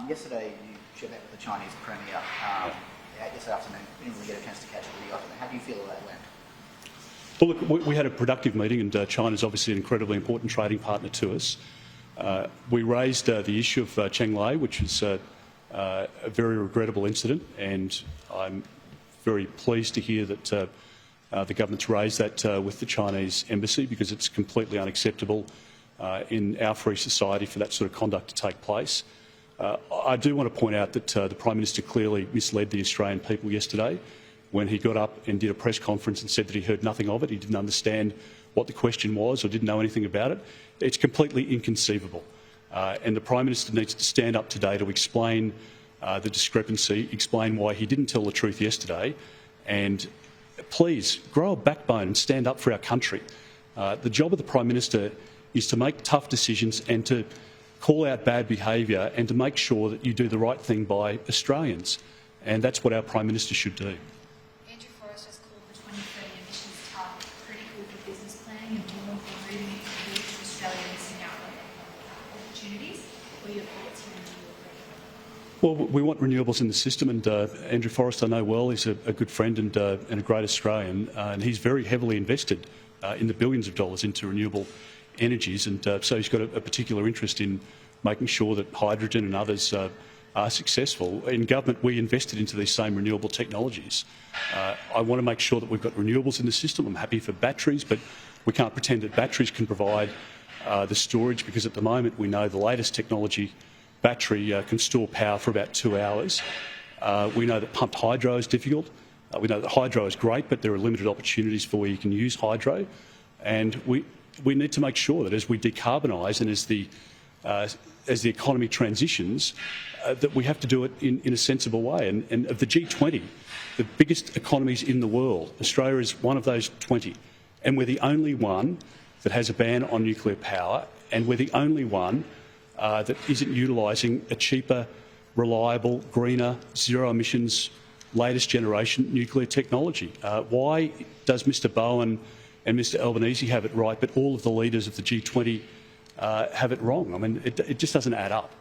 Yesterday you shared that with the Chinese Premier yesterday afternoon. We didn't really get a chance to catch up with you afternoon. How do you feel that went? Well, look, we had a productive meeting, and China's obviously an incredibly important trading partner to us. We raised the issue of Cheng Lei, which is a very regrettable incident, and I'm very pleased to hear that the government's raised that with the Chinese embassy, because it's completely unacceptable in our free society for that sort of conduct to take place. I do want to point out that the Prime Minister clearly misled the Australian people yesterday when he got up and did a press conference and said that he heard nothing of it. He didn't understand what the question was or didn't know anything about it. It's completely inconceivable. And the Prime Minister needs to stand up today to explain the discrepancy, explain why he didn't tell the truth yesterday, and please grow a backbone and stand up for our country. The job of the Prime Minister is to make tough decisions and to call out bad behaviour and to make sure that you do the right thing by Australians. And that's what our Prime Minister should do. Andrew Forrest has called the 2030 emissions target critical for business planning and more for moving into which Australia missing out on opportunities. What are your thoughts here? Well, we want renewables in the system, and Andrew Forrest, I know well, is a good friend and a great Australian, and he's very heavily invested in the billions of dollars into renewable energies, and so he's got a particular interest in making sure that hydrogen and others are successful. In government, we invested into these same renewable technologies. I want to make sure that we've got renewables in the system. I'm happy for batteries, but we can't pretend that batteries can provide the storage, because at the moment we know the latest technology, battery, can store power for about 2 hours. We know that pumped hydro is difficult. We know that hydro is great, but there are limited opportunities for where you can use hydro. And we need to make sure that as we decarbonise and as the economy transitions, that we have to do it in a sensible way. And of the G20, the biggest economies in the world, Australia is one of those 20. And we're the only one that has a ban on nuclear power, and we're the only one that isn't utilising a cheaper, reliable, greener, zero-emissions, latest generation nuclear technology. Why does Mr Bowen and Mr Albanese have it right, but all of the leaders of the G20 have it wrong? I mean, it just doesn't add up.